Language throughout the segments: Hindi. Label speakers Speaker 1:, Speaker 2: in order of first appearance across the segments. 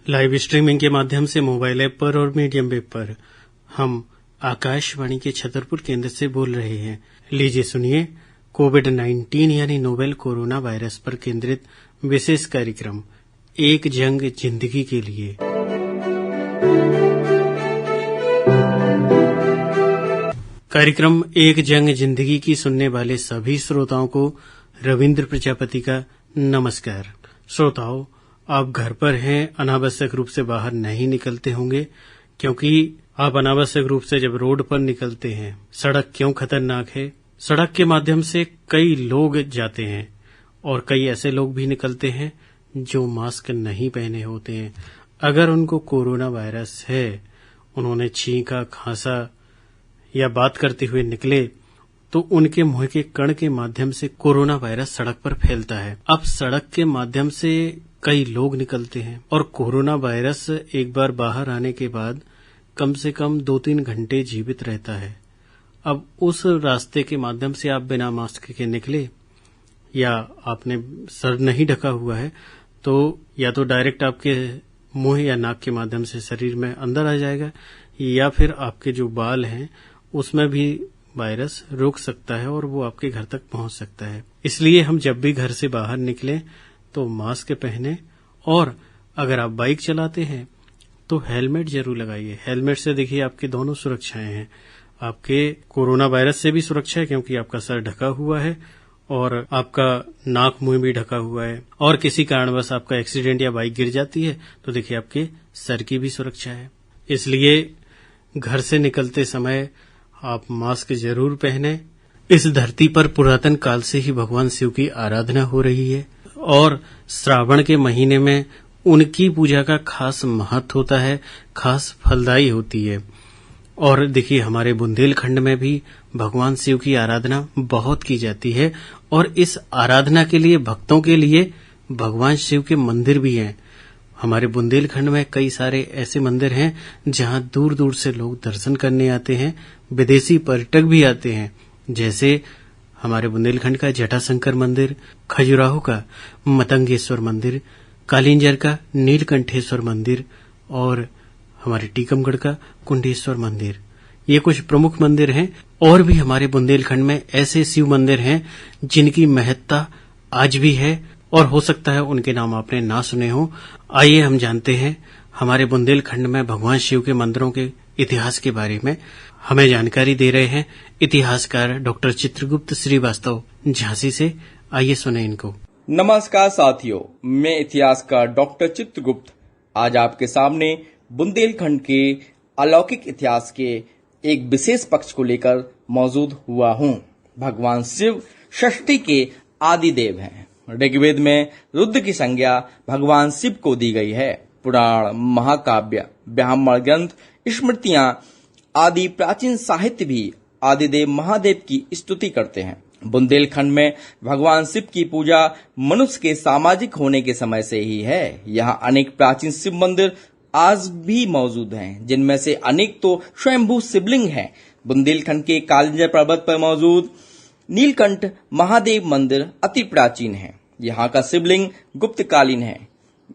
Speaker 1: लाइव स्ट्रीमिंग के माध्यम से मोबाइल ऐप पर और मीडियम वेब पर हम आकाशवाणी के छतरपुर केंद्र से बोल रहे हैं। लीजिए सुनिए कोविड-19 यानी नोवेल कोरोना वायरस पर केंद्रित विशेष कार्यक्रम एक जंग जिंदगी के लिए। कार्यक्रम एक जंग जिंदगी की सुनने वाले सभी श्रोताओं को रविंद्र प्रजापति का नमस्कार। श्रोताओं, आप घर पर हैं, अनावश्यक रूप से बाहर नहीं निकलते होंगे, क्योंकि आप अनावश्यक रूप से जब रोड पर निकलते हैं, सड़क क्यों खतरनाक है। सड़क के माध्यम से कई लोग जाते हैं और कई ऐसे लोग भी निकलते हैं जो मास्क नहीं पहने होते हैं। अगर उनको कोरोना वायरस है, उन्होंने छींका, खांसा या बात करते हुए निकले, तो उनके मुंह के कण के माध्यम से कोरोना वायरस सड़क पर फैलता है। अब सड़क के माध्यम से कई लोग निकलते हैं और कोरोना वायरस एक बार बाहर आने के बाद कम से कम 2-3 घंटे जीवित रहता है। अब उस रास्ते के माध्यम से आप बिना मास्क के निकले या आपने सर नहीं ढका हुआ है, तो या तो डायरेक्ट आपके मुंह या नाक के माध्यम से शरीर में अंदर आ जाएगा, या फिर आपके जो बाल हैं उसमें भी वायरस रोक सकता है और वो आपके घर तक पहुंच सकता है। इसलिए हम जब भी घर से बाहर निकलें तो मास्क पहने, और अगर आप बाइक चलाते हैं तो हेलमेट जरूर लगाइए। हेलमेट से देखिए आपकी दोनों सुरक्षाएं हैं। आपके कोरोना वायरस से भी सुरक्षा है क्योंकि आपका सर ढका हुआ है और आपका नाक मुंह भी ढका हुआ है, और किसी कारणवश आपका एक्सीडेंट या बाइक गिर जाती है तो देखिए आपके सर की भी सुरक्षा है। इसलिए घर से निकलते समय आप मास्क जरूर पहने। इस धरती पर पुरातन काल से ही भगवान शिव की आराधना हो रही है और श्रावण के महीने में उनकी पूजा का खास महत्व होता है, खास फलदायी होती है। और देखिए हमारे बुंदेलखंड में भी भगवान शिव की आराधना बहुत की जाती है, और इस आराधना के लिए भक्तों के लिए भगवान शिव के मंदिर भी हैं। हमारे बुंदेलखंड में कई सारे ऐसे मंदिर हैं जहां दूर दूर से लोग दर्शन करने आते हैं, विदेशी पर्यटक भी आते हैं। जैसे हमारे बुंदेलखंड का जटाशंकर मंदिर, खजुराहो का मतंगेश्वर मंदिर, कालिंजर का नीलकंठेश्वर मंदिर और हमारे टीकमगढ़ का कुंडेश्वर मंदिर। ये कुछ प्रमुख मंदिर हैं, और भी हमारे बुंदेलखंड में ऐसे शिव मंदिर हैं जिनकी महत्ता आज भी है, और हो सकता है उनके नाम आपने ना सुने हो। आइए हम जानते हैं हमारे बुंदेलखंड में भगवान शिव के मंदिरों के इतिहास के बारे में। हमें जानकारी दे रहे हैं इतिहासकार डॉक्टर चित्रगुप्त श्रीवास्तव झांसी से। आइए सुने इनको।
Speaker 2: नमस्कार साथियों, मैं इतिहासकार डॉक्टर चित्रगुप्त आज आपके सामने बुंदेलखंड के अलौकिक इतिहास के एक विशेष पक्ष को लेकर मौजूद हुआ हूँ। भगवान शिव षष्ठी के आदि देव हैं। ऋग्वेद में रुद्र की संज्ञा भगवान शिव को दी गई है। पुराण, महाकाव्य, ब्राह्मण ग्रंथ, स्मृतियां आदि प्राचीन साहित्य भी आदिदेव महादेव की स्तुति करते हैं। बुंदेलखंड में भगवान शिव की पूजा मनुष्य के सामाजिक होने के समय से ही है। यहाँ अनेक प्राचीन शिव मंदिर आज भी मौजूद हैं, जिनमें से अनेक तो स्वयंभू शिवलिंग हैं। बुंदेलखंड के कालिंजर पर्वत पर मौजूद नीलकंठ महादेव मंदिर अति प्राचीन है। यहाँ का शिवलिंग गुप्तकालीन है।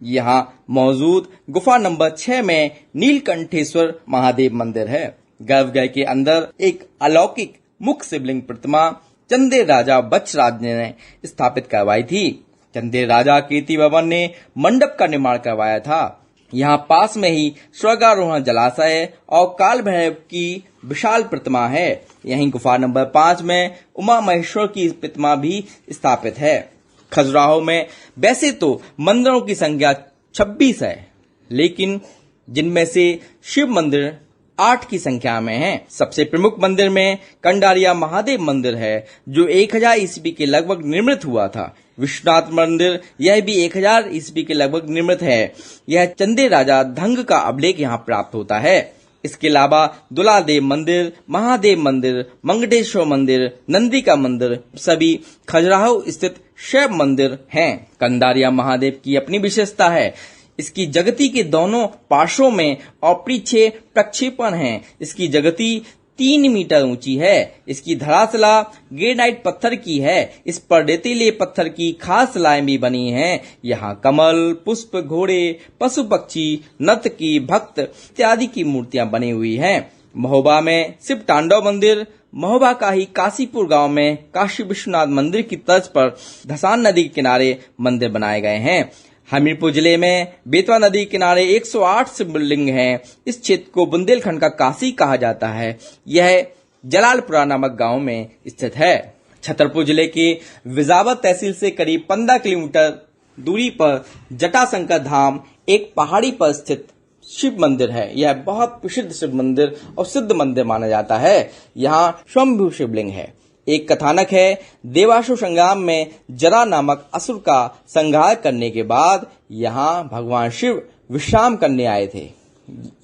Speaker 2: यहाँ मौजूद गुफा नंबर 6 में नीलकंठेश्वर महादेव मंदिर है। गर्भगृह के अंदर एक अलौकिक मुख्य शिवलिंग प्रतिमा चंदेल राजा बच्छराज ने स्थापित करवाई थी। चंदेल राजा कीर्ति वर्मन ने मंडप का निर्माण करवाया था। यहाँ पास में ही स्वर्गारोहण जलाशय और काल भैरव की विशाल प्रतिमा है। यहीं गुफा नंबर 5 में उमा महेश्वर की प्रतिमा भी स्थापित है। खजुराहो में वैसे तो मंदिरों की संख्या 26 है, लेकिन जिनमें से शिव मंदिर 8 की संख्या में है। सबसे प्रमुख मंदिर में कंडारिया महादेव मंदिर है, जो 1000 ईस्वी के लगभग निर्मित हुआ था। विश्वनाथ मंदिर यह भी 1000 ईस्वी के लगभग निर्मित है। यह चंदेल राजा धंग का अभिलेख यहाँ प्राप्त होता है। इसके अलावा दुलादेव मंदिर, महादेव मंदिर, मंगटेश्वर मंदिर, नंदी का मंदिर सभी खजुराहो स्थित शैव मंदिर हैं। कंडारिया महादेव की अपनी विशेषता है। इसकी जगती के दोनों पार्श्वों में और पीछे प्रक्षेपण हैं। इसकी जगती 3 मीटर ऊंची है। इसकी धराशिला ग्रेनाइट पत्थर की है। इस पर रेतीले पत्थर की खास शिलाएं भी बनी हैं। यहाँ कमल, पुष्प, घोड़े, पशु पक्षी, नर्तकी, भक्त इत्यादि की मूर्तियां बनी हुई हैं। महोबा में शिव तांडव मंदिर, महोबा का ही काशीपुर गांव में काशी विश्वनाथ मंदिर की तर्ज पर धसान नदी के किनारे मंदिर बनाए गए हैं। हमीरपुर जिले में बेतवा नदी के किनारे 108 शिवलिंग हैं। इस क्षेत्र को बुंदेलखंड का काशी कहा जाता है। यह जलालपुरा नामक गांव में स्थित है। छतरपुर जिले के विजावत तहसील से करीब 15 किलोमीटर दूरी पर जटाशंकर धाम एक पहाड़ी पर स्थित शिव मंदिर है। यह बहुत प्रसिद्ध शिव मंदिर और सिद्ध मंदिर माना जाता है। यहाँ स्वयंभू शिवलिंग है। एक कथानक है, देवासुर संग्राम में जरा नामक असुर का संहार करने के बाद यहाँ भगवान शिव विश्राम करने आए थे।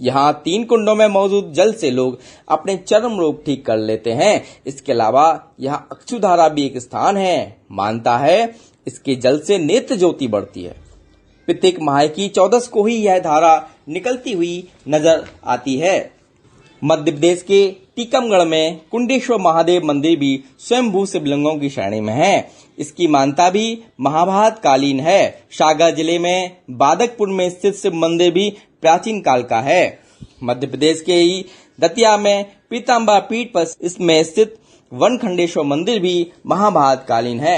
Speaker 2: यहाँ 3 कुंडों में मौजूद जल से लोग अपने चर्म रोग ठीक कर लेते हैं। इसके अलावा यहाँ अक्षुधारा भी एक स्थान है। मानता है इसके जल से नेत्र ज्योति बढ़ती है। प्रत्येक माह की 14 को ही यह धारा निकलती हुई नजर आती है। मध्य प्रदेश के टीकमगढ़ में कुंडेश्वर महादेव मंदिर भी स्वयंभू शिवलिंगों की श्रेणी में है। इसकी मान्यता भी महाभारत कालीन है। सागर जिले में बादकपुर में स्थित शिव मंदिर भी प्राचीन काल का है। मध्य प्रदेश के ही दतिया में पीताम्बर पीठ पर इसमें स्थित वनखंडेश्वर मंदिर भी महाभारत कालीन है।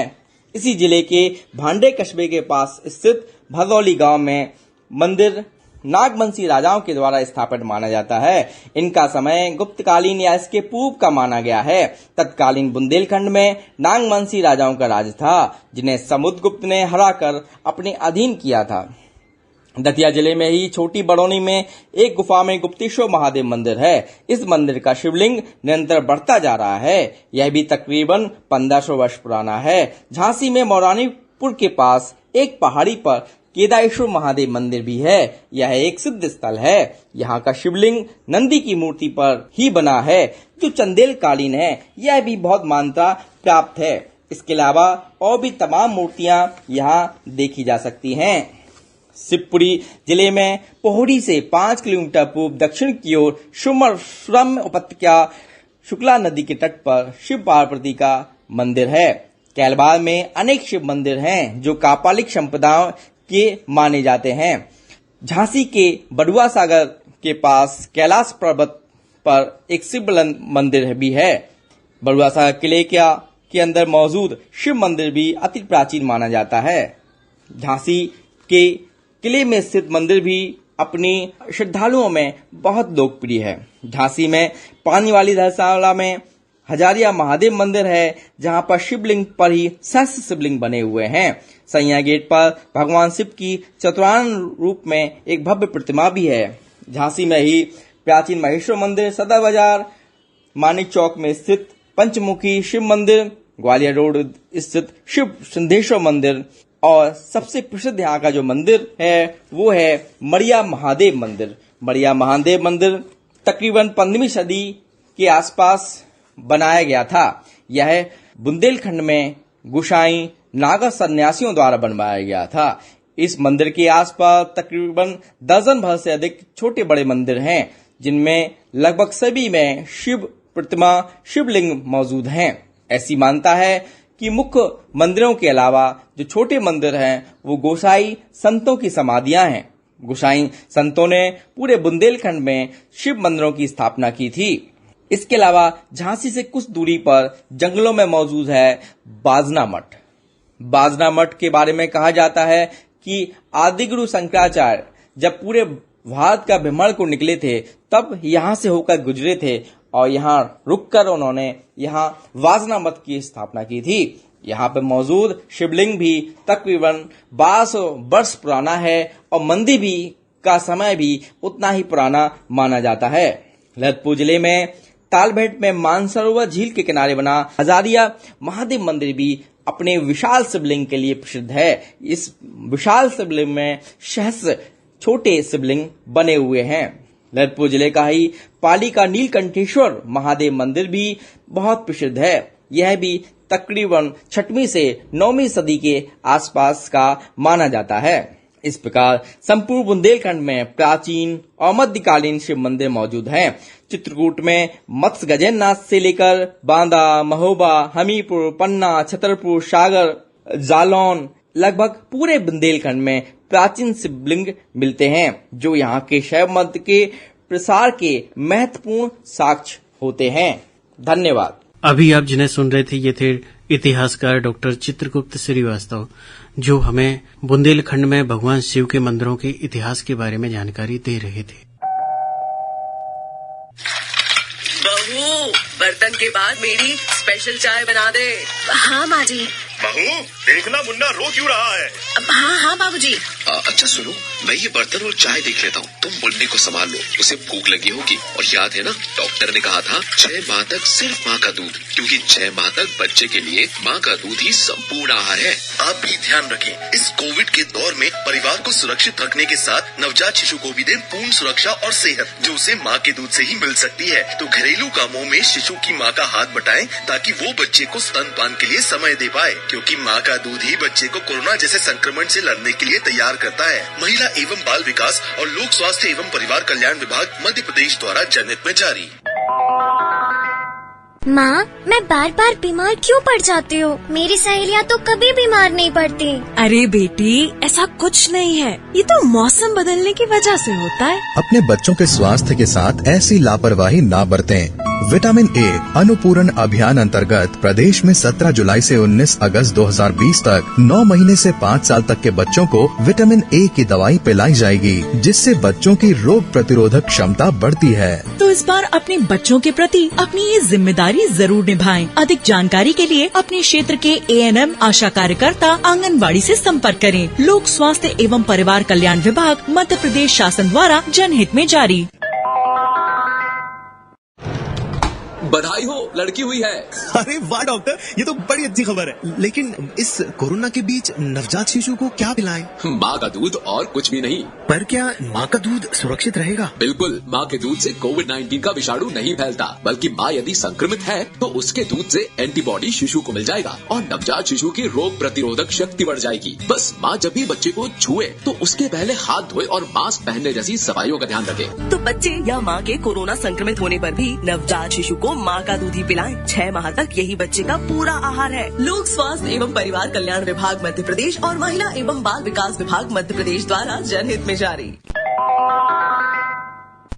Speaker 2: इसी जिले के भांडे कस्बे के पास स्थित भदौली गांव में मंदिर नागवंशी राजाओं के द्वारा स्थापित माना जाता है। इनका समय गुप्तकालीन या इसके पूर्व का माना गया है। तत्कालीन बुंदेलखंड में नागवंशी राजाओं का राज था, जिन्हें समुद्रगुप्त ने हराकर अपने अधीन किया था। दतिया जिले में ही छोटी बड़ौनी में एक गुफा में गुप्तेश्वर महादेव मंदिर है। इस मंदिर का शिवलिंग निरंतर बढ़ता जा रहा है। यह भी तकरीबन 1500 वर्ष पुराना है। झांसी में मौरानीपुर के पास एक पहाड़ी पर केदारेश्वर महादेव मंदिर भी है। यह एक सिद्ध स्थल है। यहाँ का शिवलिंग नंदी की मूर्ति पर ही बना है, जो चंदेल कालीन है। यह भी बहुत मान्यता प्राप्त है। इसके अलावा और भी तमाम मूर्तियां यहाँ देखी जा सकती हैं। शिवपुरी जिले में पोहड़ी से 5 किलोमीटर पूर्व दक्षिण की ओर सुरम्य उपत्यका शुक्ला नदी के तट पर शिव पार्वती का मंदिर है। कैलबार में अनेक शिव मंदिर हैं, जो कापालिक संप्रदायों के माने जाते हैं। झांसी के बड़ुआ सागर के पास कैलाश पर्वत पर एक शिव मंदिर भी है। बड़ुआ सागर किले के अंदर मौजूद शिव मंदिर भी अति प्राचीन माना जाता है। झांसी के किले में स्थित मंदिर भी अपनी श्रद्धालुओं में बहुत लोकप्रिय है। झांसी में पानी वाली धर्मशाला में हजारिया महादेव मंदिर है, जहां पर शिवलिंग पर ही सहस्त्र शिवलिंग बने हुए हैं। सैया गेट पर भगवान शिव की चतुरानन रूप में एक भव्य प्रतिमा भी है। झांसी में ही प्राचीन महेश्वर मंदिर, सदर बाजार, मानिक चौक में स्थित पंचमुखी शिव मंदिर, ग्वालियर रोड स्थित शिव सिद्धेश्वर मंदिर और सबसे प्रसिद्ध यहाँ का जो मंदिर है वो है मड़िया महादेव मंदिर। मड़िया महादेव मंदिर तकरीबन 15वीं सदी के आसपास बनाया गया था। यह बुंदेलखंड में गुसाई नागा सन्यासियों द्वारा बनवाया गया था। इस मंदिर के आसपास तकरीबन दर्जन भर से अधिक छोटे बड़े मंदिर हैं, जिनमें लगभग सभी में शिव प्रतिमा शिवलिंग मौजूद हैं। ऐसी मान्यता है कि मुख्य मंदिरों के अलावा जो छोटे मंदिर हैं वो गोसाई संतों की समाधियां हैं। गोसाई संतों ने पूरे बुंदेलखंड में शिव मंदिरों की स्थापना की थी। इसके अलावा झांसी से कुछ दूरी पर जंगलों में मौजूद है बाजना मठ। बाजना मठ के बारे में कहा जाता है कि आदिगुरु शंकराचार्य जब पूरे भारत का भ्रमण को निकले थे, तब यहाँ से होकर गुजरे थे और यहाँ रुककर उन्होंने यहाँ बाजना मठ की स्थापना की थी। यहाँ पर मौजूद शिवलिंग भी तकरीबन 1200 वर्ष पुराना है और मंदिर भी का समय भी उतना ही पुराना माना जाता है। ललितपुर जिले में तालबेट में मानसरोवर झील के किनारे बना हजारिया महादेव मंदिर भी अपने विशाल शिवलिंग के लिए प्रसिद्ध है। इस विशाल शिवलिंग में सहस्त्र छोटे शिवलिंग बने हुए हैं। ललितपुर जिले का ही पाली का नीलकंठेश्वर महादेव मंदिर भी बहुत प्रसिद्ध है। यह भी तकरीबन 6वीं से 9वीं सदी के आसपास का माना जाता है। इस प्रकार संपूर्ण बुंदेलखंड में प्राचीन और मध्यकालीन शिव मंदिर मौजूद हैं। चित्रकूट में मत्स्य गजेंद्रनाथ से लेकर बांदा, महोबा, हमीरपुर, पन्ना, छतरपुर, सागर, जालौन, लगभग पूरे बुंदेलखंड में प्राचीन शिवलिंग मिलते हैं, जो यहाँ के शैव मत के प्रसार के महत्वपूर्ण साक्ष्य होते हैं। धन्यवाद।
Speaker 1: अभी आप जिन्हें सुन रहे थे ये थे इतिहासकार डॉक्टर चित्रगुप्त श्रीवास्तव, जो हमें बुंदेलखंड में भगवान शिव के मंदिरों के इतिहास के बारे में जानकारी दे रहे थे।
Speaker 3: बहू, बर्तन के बाद मेरी स्पेशल चाय बना दे।
Speaker 4: हाँ माँ जी।
Speaker 5: बहू, देखना मुन्ना रो क्यों रहा है?
Speaker 4: हाँ बाबूजी।
Speaker 6: अच्छा सुनो, मैं ये बर्तन और चाय देख लेता हूँ, तुम मुन्ने को संभाल लो, उसे भूख लगी होगी। और याद है ना, डॉक्टर ने कहा था 6 माह तक सिर्फ माँ का दूध, क्योंकि 6 माह तक बच्चे के लिए माँ का दूध ही संपूर्ण आहार है।
Speaker 5: आप भी ध्यान रखें, इस कोविड के दौर में परिवार को सुरक्षित रखने के साथ नवजात शिशु को भी दें पूर्ण सुरक्षा और सेहत, जो उसे माँ के दूध से ही मिल सकती है। तो घरेलू कामों में शिशु की माँ का हाथ बटाएं, ताकि वो बच्चे को स्तनपान के लिए समय दे पाए, क्योंकि माँ का दूध ही बच्चे को कोरोना जैसे संक्रमण से लड़ने के लिए तैयार करता है। महिला एवं बाल विकास और लोक स्वास्थ्य एवं परिवार कल्याण विभाग मध्य प्रदेश द्वारा जनहित में जारी।
Speaker 7: माँ, मैं बार बार बीमार क्यों पड़ जाती हूँ? मेरी सहेलियाँ तो कभी बीमार नहीं पड़ती।
Speaker 4: अरे बेटी, ऐसा कुछ नहीं है, ये तो मौसम बदलने की वजह से होता है।
Speaker 8: अपने बच्चों के स्वास्थ्य के साथ ऐसी लापरवाही ना बरतें। विटामिन ए अनुपूरण अभियान अंतर्गत प्रदेश में 17 जुलाई से 19 अगस्त 2020 तक 9 महीने से 5 साल तक के बच्चों को विटामिन ए की दवाई पिलाई जाएगी, जिससे बच्चों की रोग प्रतिरोधक क्षमता बढ़ती है।
Speaker 4: तो इस बार अपने बच्चों के प्रति अपनी ये जिम्मेदारी जरूर निभाएं। अधिक जानकारी के लिए अपने क्षेत्र के ANM आशा कार्यकर्ता आंगनबाड़ी से संपर्क करें। लोक स्वास्थ्य एवं परिवार कल्याण विभाग मध्य प्रदेश शासन द्वारा जनहित में जारी।
Speaker 6: बधाई हो, लड़की हुई है।
Speaker 9: अरे वाह डॉक्टर, ये तो बड़ी अच्छी खबर है। लेकिन इस कोरोना के बीच नवजात शिशु को क्या पिलाएं?
Speaker 6: माँ का दूध और कुछ भी नहीं।
Speaker 9: पर क्या माँ का दूध सुरक्षित रहेगा?
Speaker 6: बिल्कुल, माँ के दूध से कोविड-19 का विषाणु नहीं फैलता, बल्कि माँ यदि संक्रमित है तो उसके दूध से एंटीबॉडी शिशु को मिल जाएगा और नवजात शिशु की रोग प्रतिरोधक शक्ति बढ़ जाएगी। बस माँ जब भी बच्चे को छुए तो उसके पहले हाथ धोए और मास्क पहनने जैसी सफाइयों का ध्यान रखे।
Speaker 3: तो बच्चे या माँ के कोरोना संक्रमित होने पर भी नवजात शिशु को माँ का दूध ही पिलाएं। 6 माह तक यही बच्चे का पूरा आहार है। लोक स्वास्थ्य एवं परिवार कल्याण विभाग मध्य प्रदेश और महिला एवं बाल विकास विभाग मध्य प्रदेश द्वारा जनहित में जारी।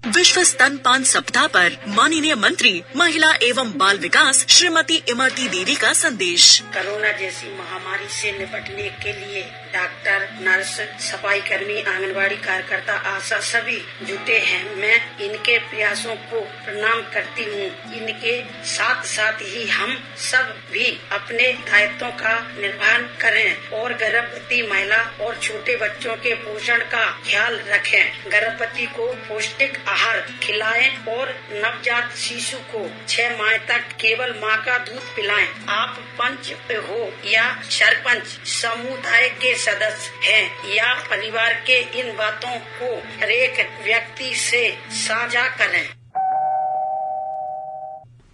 Speaker 3: विश्व स्तनपान सप्ताह पर माननीय मंत्री महिला एवं बाल विकास श्रीमती इमरती देवी का संदेश।
Speaker 10: कोरोना जैसी महामारी से निपटने के लिए डॉक्टर, नर्स, सफाई कर्मी, आंगनबाड़ी कार्यकर्ता, आशा सभी जुटे हैं। मैं इनके प्रयासों को प्रणाम करती हूँ। इनके साथ साथ ही हम सब भी अपने दायित्वों का निर्वहन करें और गर्भवती महिला और छोटे बच्चों के पोषण का ख्याल रखें। गर्भवती को पौष्टिक आहार खिलाएं और नवजात शिशु को 6 माह तक केवल माँ का दूध पिलाएं। आप पंच हो या सरपंच, समुदाय के सदस्य हैं या परिवार के, इन बातों को हर एक व्यक्ति से साझा करें।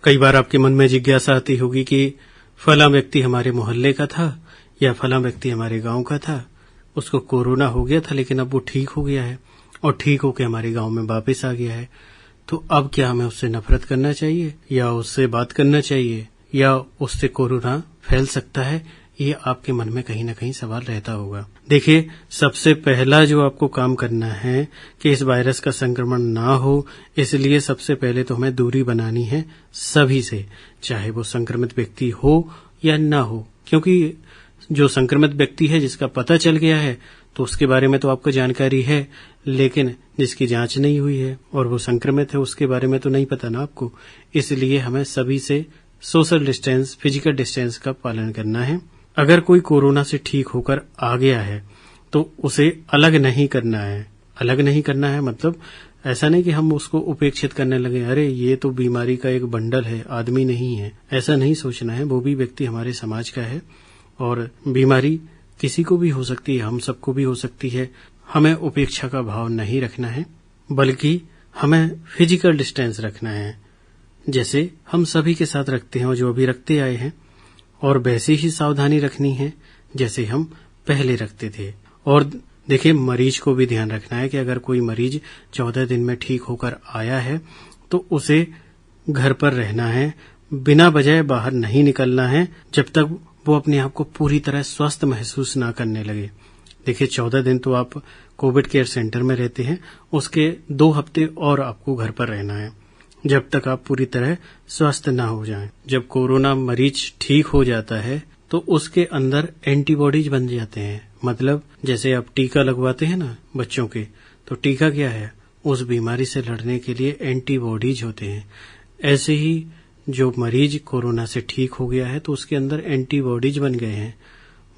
Speaker 1: कई बार आपके मन में जिज्ञासा आती होगी कि फला व्यक्ति हमारे मोहल्ले का था या फला व्यक्ति हमारे गांव का था, उसको कोरोना हो गया था लेकिन अब वो ठीक हो गया है और ठीक होकर हमारे गांव में वापस आ गया है, तो अब क्या हमें उससे नफरत करना चाहिए या उससे बात करना चाहिए या उससे कोरोना फैल सकता है? ये आपके मन में कहीं ना कहीं सवाल रहता होगा। देखिए, सबसे पहला जो आपको काम करना है कि इस वायरस का संक्रमण ना हो, इसलिए सबसे पहले तो हमें दूरी बनानी है सभी से, चाहे वो संक्रमित व्यक्ति हो या ना हो, क्योंकि जो संक्रमित व्यक्ति है जिसका पता चल गया है तो उसके बारे में तो आपको जानकारी है, लेकिन जिसकी जांच नहीं हुई है और वो संक्रमित है उसके बारे में तो नहीं पता ना आपको। इसलिए हमें सभी से सोशल डिस्टेंस, फिजिकल डिस्टेंस का पालन करना है। अगर कोई कोरोना से ठीक होकर आ गया है तो उसे अलग नहीं करना है। अलग नहीं करना है मतलब ऐसा नहीं कि हम उसको उपेक्षित करने लगे, अरे ये तो बीमारी का एक बंडल है, आदमी नहीं है, ऐसा नहीं सोचना है। वो भी व्यक्ति हमारे समाज का है और बीमारी किसी को भी हो सकती है, हम सबको भी हो सकती है। हमें उपेक्षा का भाव नहीं रखना है, बल्कि हमें फिजिकल डिस्टेंस रखना है, जैसे हम सभी के साथ रखते हैं और जो अभी रखते आए हैं, और वैसे ही सावधानी रखनी है जैसे हम पहले रखते थे। और देखिए, मरीज को भी ध्यान रखना है कि अगर कोई मरीज 14 दिन में ठीक होकर आया है तो उसे घर पर रहना है, बिना वजह बाहर नहीं निकलना है जब तक वो अपने आप को पूरी तरह स्वस्थ महसूस ना करने लगे। देखिए, 14 दिन तो आप कोविड केयर सेंटर में रहते हैं, उसके 2 हफ्ते और आपको घर पर रहना है जब तक आप पूरी तरह स्वस्थ ना हो जाएं। जब कोरोना मरीज ठीक हो जाता है तो उसके अंदर एंटीबॉडीज बन जाते हैं। मतलब जैसे आप टीका लगवाते हैं ना बच्चों के, तो टीका क्या है? उस बीमारी से लड़ने के लिए एंटीबॉडीज होते हैं। ऐसे ही जो मरीज कोरोना से ठीक हो गया है तो उसके अंदर एंटीबॉडीज बन गए हैं,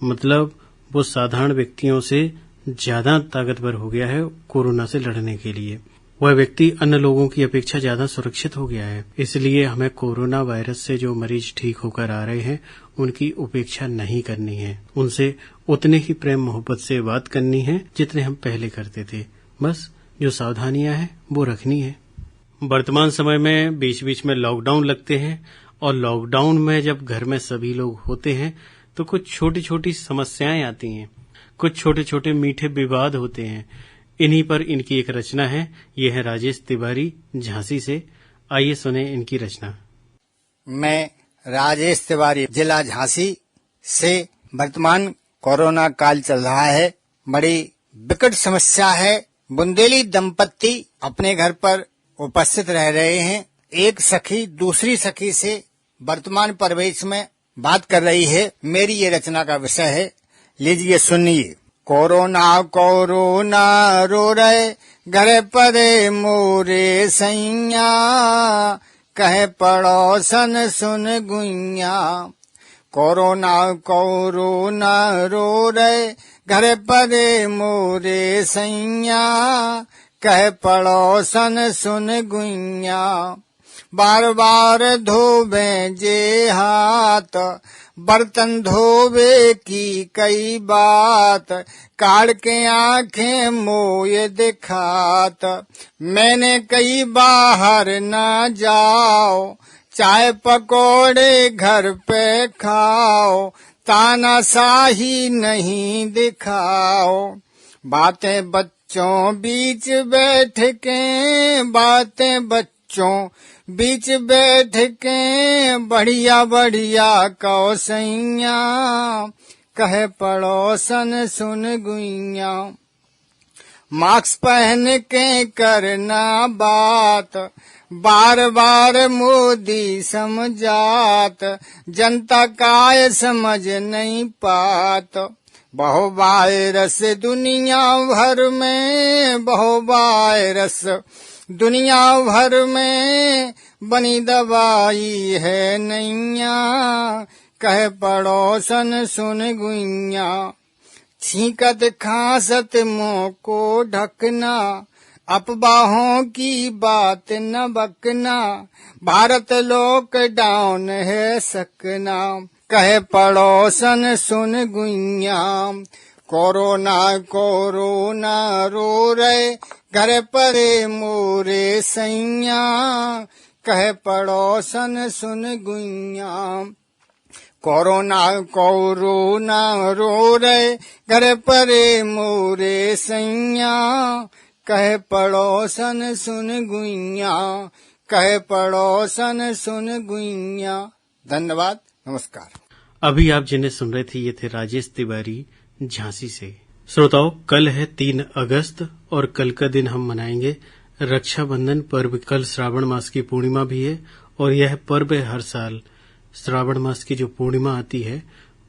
Speaker 1: मतलब वो साधारण व्यक्तियों से ज्यादा ताकतवर हो गया है कोरोना से लड़ने के लिए। वह व्यक्ति अन्य लोगों की अपेक्षा ज्यादा सुरक्षित हो गया है। इसलिए हमें कोरोना वायरस से जो मरीज ठीक होकर आ रहे हैं उनकी उपेक्षा नहीं करनी है, उनसे उतने ही प्रेम मोहब्बत से बात करनी है जितने हम पहले करते थे। बस जो सावधानियां हैं वो रखनी है। वर्तमान समय में बीच बीच में लॉकडाउन लगते हैं और लॉकडाउन में जब घर में सभी लोग होते हैं तो कुछ छोटी छोटी समस्याएं आती हैं, कुछ छोटे छोटे मीठे विवाद होते हैं। इन्हीं पर इनकी एक रचना है। ये है राजेश तिवारी झांसी से। आइए सुने इनकी रचना।
Speaker 11: मैं राजेश तिवारी, जिला झांसी से। वर्तमान कोरोना काल चल रहा है, बड़ी विकट समस्या है। बुंदेली दंपत्ति अपने घर पर उपस्थित रह रहे हैं। एक सखी दूसरी सखी से वर्तमान परिवेश में बात कर रही है। मेरी ये रचना का विषय है, लीजिए सुनिए। कोरोना कोरोना रो रहे घर पर मोरे सैया, कहे पड़ोसन सुन गुइया। कोरोना कोरोना रो रहे घर पर मोरे सैया, कहे पड़ोसन सुन गुइया। बार बार धोबे जे हाथ, बर्तन धोबे की कई बात, काढ़ के आंखें मोये दिखात। मैंने कई बाहर न जाओ, चाय पकोड़े घर पे खाओ, तानाशाही नहीं दिखाओ। बातें बच्चों बीच बैठ के, बातें बच्चों बीच बैठ के, बढ़िया बढ़िया कौसैया, कहे पड़ोसन सुन गुइया। मास्क पहन के करना बात, बार बार मोदी समझात, जनता काय समझ नहीं पात। बहु वायरस दुनिया भर में, बहु वायरस दुनिया भर में, बनी दवाई है नैया, कहे पड़ोसन सुन गुइया। छींकत खांसत मुंह को ढकना, अफवाहों की बात न बकना, भारत लॉकडाउन है सकना, कहे पड़ोसन सुन गुइया। कोरोना कोरोना रो रहे घर पर मोरे सैया, कहे पड़ोसन सुन गुइया। कोरोना कोरोना रो रहे घर पर मोरे सैया, कहे पड़ोसन सुन गुइया, कहे पड़ोसन सुन गुइया। धन्यवाद, नमस्कार।
Speaker 1: अभी आप जिन्हें सुन रहे थे ये थे राजेश तिवारी झांसी से। श्रोताओं, कल है 3 अगस्त और कल का दिन हम मनाएंगे रक्षाबंधन पर्व। कल श्रावण मास की पूर्णिमा भी है और यह पर्व हर साल श्रावण मास की जो पूर्णिमा आती है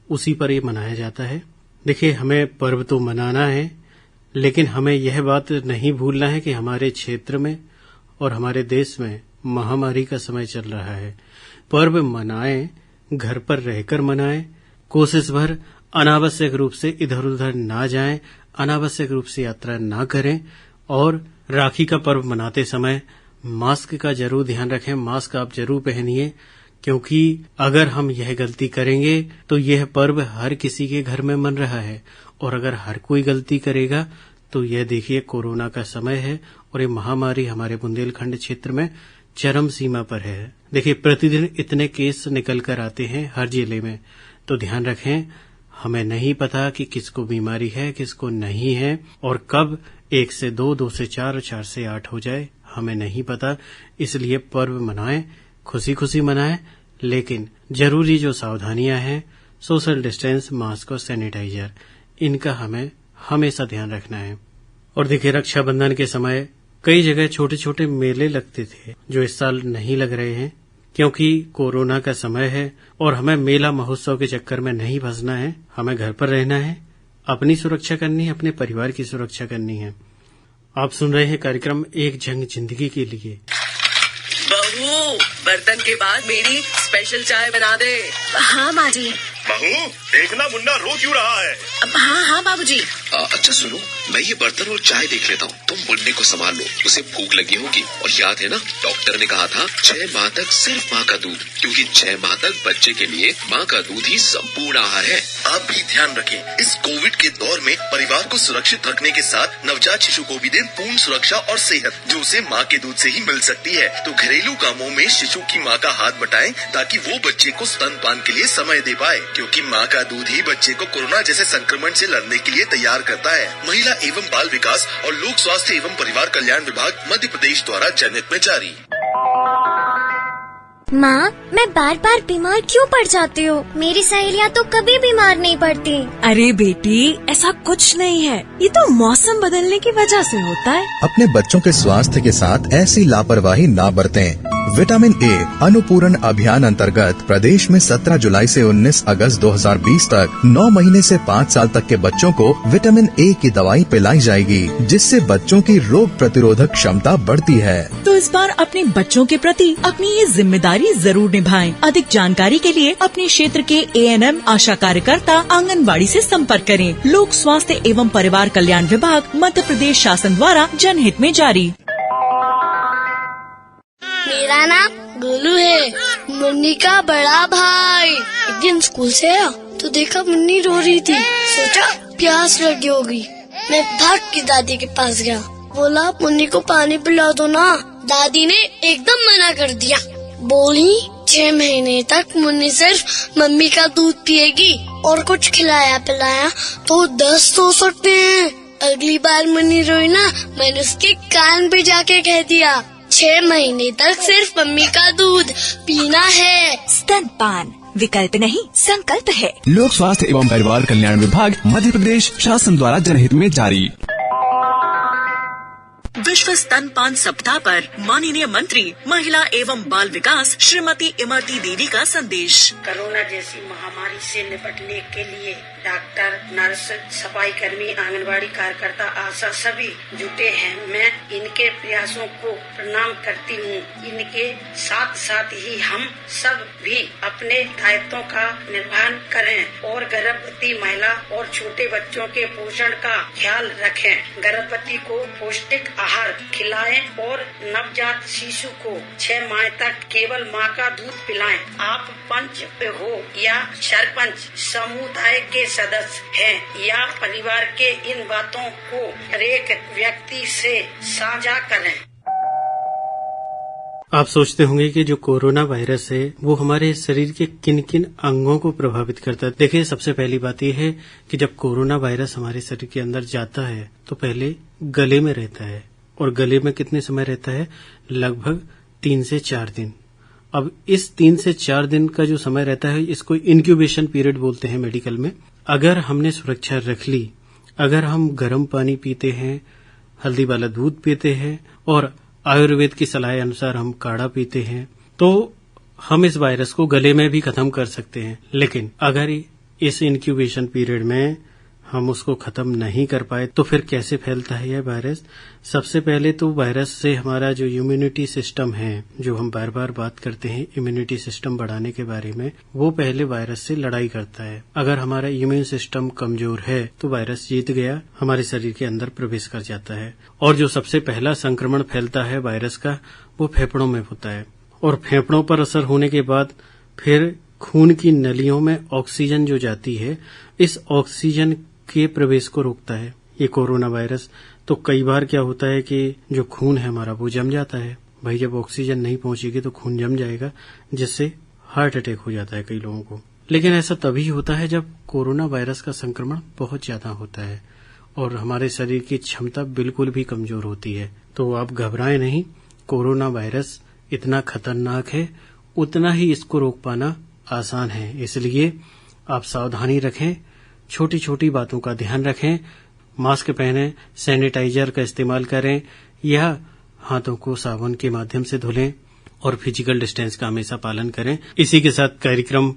Speaker 1: उसी पर ये मनाया जाता है। देखिए, हमें पर्व तो मनाना है, लेकिन हमें यह बात नहीं भूलना है कि हमारे क्षेत्र में और हमारे देश में महामारी का समय चल रहा है। पर्व मनाएं, घर पर रहकर मनाएं, कोशिश भर अनावश्यक रूप से इधर उधर ना जाएं, अनावश्यक रूप से यात्रा ना करें और राखी का पर्व मनाते समय मास्क का जरूर ध्यान रखें। मास्क आप जरूर पहनिए, क्योंकि अगर हम यह गलती करेंगे तो यह पर्व हर किसी के घर में मन रहा है और अगर हर कोई गलती करेगा तो यह देखिए कोरोना का समय है और ये महामारी हमारे बुंदेलखंड क्षेत्र में चरम सीमा पर है। देखिए, प्रतिदिन इतने केस निकल कर आते हैं हर जिले में, तो ध्यान रखें, हमें नहीं पता कि किसको बीमारी है, किसको नहीं है, और कब 1 से 2, 2 से 4 और 4 से 8 हो जाए, हमें नहीं पता। इसलिए पर्व मनाएं, खुशी खुशी मनाएं, लेकिन जरूरी जो सावधानियां हैं, सोशल डिस्टेंस, मास्क और सैनिटाइजर, इनका हमें हमेशा ध्यान रखना है। और देखिए, रक्षाबंधन के समय कई जगह छोटे छोटे मेले लगते थे, जो इस साल नहीं लग रहे हैं क्योंकि कोरोना का समय है और हमें मेला महोत्सव के चक्कर में नहीं फंसना है। हमें घर पर रहना है, अपनी सुरक्षा करनी है, अपने परिवार की सुरक्षा करनी है। आप सुन रहे हैं कार्यक्रम एक जंग जिंदगी के लिए।
Speaker 3: बहू, बर्तन के बाद मेरी स्पेशल चाय बना दे।
Speaker 7: हाँ माँ जी।
Speaker 5: बहू, देखना मुन्ना रो क्यों रहा है।
Speaker 7: हाँ बाबूजी।
Speaker 6: अच्छा सुनो, मैं ये बर्तन और चाय देख लेता हूँ, तुम मुन्ने को संभाल लो, उसे भूख लगी होगी। और याद है ना, डॉक्टर ने कहा था 6 माह तक सिर्फ माँ का दूध, क्योंकि 6 माह तक बच्चे के लिए माँ का दूध ही संपूर्ण आहार है।
Speaker 5: आप भी ध्यान रखें, इस कोविड के दौर में परिवार को सुरक्षित रखने के साथ नवजात शिशु को भी दें पूर्ण सुरक्षा और सेहत, जो उसे माँ के दूध से ही मिल सकती है। तो घरेलू कामों में शिशु की माँ का हाथ बटाएं, ताकि वो बच्चे को स्तनपान के लिए समय दे पाए, क्योंकि माँ का दूध ही बच्चे को कोरोना जैसे संक्रमण से लड़ने के लिए तैयार करता है। महिला एवं बाल विकास और लोक स्वास्थ्य एवं परिवार कल्याण विभाग मध्य प्रदेश द्वारा जनहित में जारी।
Speaker 7: माँ, मैं बार बार बीमार क्यों पड़ जाती हूँ? मेरी सहेलियाँ तो कभी बीमार नहीं पड़ती।
Speaker 4: अरे बेटी, ऐसा कुछ नहीं है, ये तो मौसम बदलने की वजह से होता है।
Speaker 8: अपने बच्चों के स्वास्थ्य के साथ ऐसी लापरवाही ना बरतें। विटामिन ए अनुपूरण अभियान अंतर्गत प्रदेश में 17 जुलाई से 19 अगस्त 2020 तक 9 महीने से 5 साल तक के बच्चों को विटामिन ए की दवाई पिलाई जाएगी, जिससे बच्चों की रोग प्रतिरोधक क्षमता बढ़ती है।
Speaker 4: तो इस बार अपने बच्चों के प्रति अपनी ये जिम्मेदारी जरूर निभाएं। अधिक जानकारी के लिए अपने क्षेत्र के ANM आशा कार्यकर्ता आंगनबाड़ी से संपर्क करें। लोक स्वास्थ्य एवं परिवार कल्याण विभाग मध्य प्रदेश शासन द्वारा जनहित में जारी।
Speaker 12: मेरा नाम गोलू है, मुन्नी का बड़ा भाई। एक दिन स्कूल से आया तो देखा मुन्नी रो रही थी, सोचा प्यास लगी होगी। मैं भाग के दादी के पास गया, बोला मुन्नी को पानी पिला दो ना। दादी ने एकदम मना कर दिया, बोली 6 महीने तक मुन्नी सिर्फ मम्मी का दूध पिएगी और कुछ खिलाया पिलाया तो 10 हो सकते हैं। अगली बार मुन्नी रोई ना, मैंने उसके कान पे जाके कह दिया 6 महीने तक सिर्फ मम्मी का दूध पीना है।
Speaker 4: स्तनपान विकल्प नहीं, संकल्प है।
Speaker 13: लोक स्वास्थ्य एवं परिवार कल्याण विभाग मध्य प्रदेश शासन द्वारा जनहित में जारी।
Speaker 4: विश्व स्तनपान सप्ताह पर माननीय मंत्री महिला एवं बाल विकास श्रीमती इमरती देवी का संदेश।
Speaker 10: कोरोना जैसी महामारी से निपटने के लिए डॉक्टर, नर्स, सफाई कर्मी, आंगनबाड़ी कार्यकर्ता, आशा सभी जुटे हैं। मैं इनके प्रयासों को प्रणाम करती हूँ। इनके साथ साथ ही हम सब भी अपने दायित्वों का निर्वहन करें और गर्भवती महिला और छोटे बच्चों के पोषण का ख्याल रखें। गर्भवती को पौष्टिक आहार खिलाएं और नवजात शिशु को 6 माह तक केवल माँ का दूध पिलाएं। आप पंच हो या सरपंच, समुदाय के सदस्य हैं या परिवार के, इन बातों को हर एक व्यक्ति से साझा करें।
Speaker 1: आप सोचते होंगे कि जो कोरोना वायरस है वो हमारे शरीर के किन किन अंगों को प्रभावित करता है। देखिए, सबसे पहली बात यह है कि जब कोरोना वायरस हमारे शरीर के अंदर जाता है तो पहले गले में रहता है, और गले में कितने समय रहता है? लगभग 3 से 4 दिन। अब इस 3 से 4 दिन का जो समय रहता है, इसको इंक्यूबेशन पीरियड बोलते हैं मेडिकल में। अगर हमने सुरक्षा रख ली, अगर हम गर्म पानी पीते हैं, हल्दी वाला दूध पीते हैं और आयुर्वेद की सलाह अनुसार हम काढ़ा पीते हैं, तो हम इस वायरस को गले में भी खत्म कर सकते हैं। लेकिन अगर इस इंक्यूबेशन पीरियड में हम उसको खत्म नहीं कर पाए तो फिर कैसे फैलता है यह वायरस? सबसे पहले तो वायरस से हमारा जो इम्यूनिटी सिस्टम है, जो हम बार बार बात करते हैं इम्यूनिटी सिस्टम बढ़ाने के बारे में, वो पहले वायरस से लड़ाई करता है। अगर हमारा इम्यून सिस्टम कमजोर है तो वायरस जीत गया, हमारे शरीर के अंदर प्रवेश कर जाता है। और जो सबसे पहला संक्रमण फैलता है वायरस का, वो फेफड़ों में होता है, और फेफड़ों पर असर होने के बाद फिर खून की नलियों में ऑक्सीजन जो जाती है, इस ऑक्सीजन के प्रवेश को रोकता है ये कोरोना वायरस। तो कई बार क्या होता है कि जो खून है हमारा वो जम जाता है। भाई, जब ऑक्सीजन नहीं पहुंचेगी तो खून जम जाएगा, जिससे हार्ट अटैक हो जाता है कई लोगों को। लेकिन ऐसा तभी होता है जब कोरोना वायरस का संक्रमण बहुत ज्यादा होता है और हमारे शरीर की क्षमता बिल्कुल भी कमजोर होती है। तो आप घबराएं नहीं, कोरोना वायरस इतना खतरनाक है, उतना ही इसको रोक पाना आसान है। इसलिए आप सावधानी रखें, छोटी छोटी बातों का ध्यान रखें, मास्क पहनें, सैनिटाइजर का इस्तेमाल करें या हाथों को साबुन के माध्यम से धुलें और फिजिकल डिस्टेंस का हमेशा पालन करें। इसी के साथ कार्यक्रम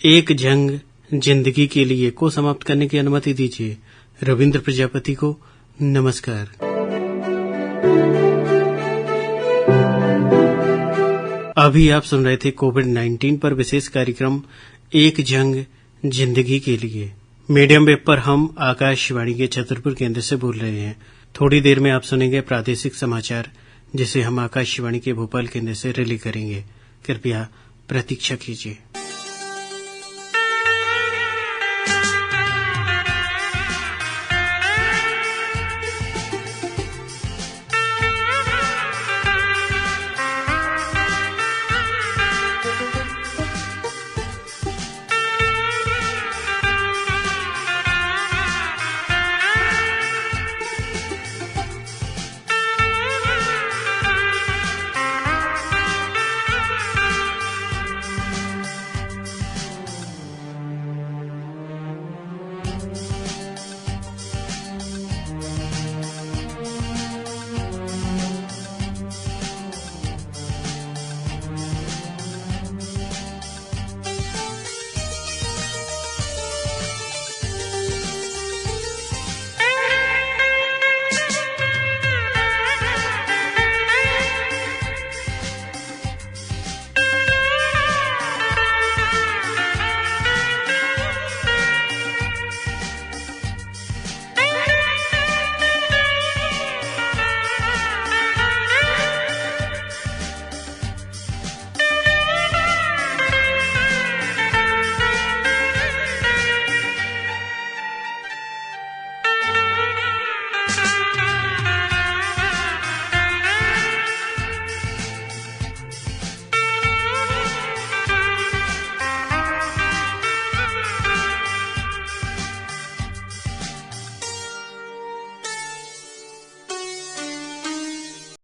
Speaker 1: एक जंग जिंदगी के लिए को समाप्त करने की अनुमति दीजिए। रविंद्र प्रजापति को नमस्कार। अभी आप सुन रहे थे कोविड-19 पर विशेष कार्यक्रम एक जंग जिंदगी के लिए। मीडियम वेव पर हम आकाशवाणी के छतरपुर केंद्र से बोल रहे हैं। थोड़ी देर में आप सुनेंगे प्रादेशिक समाचार, जिसे हम आकाशवाणी के भोपाल केंद्र से रिले करेंगे। कृपया प्रतीक्षा कीजिए।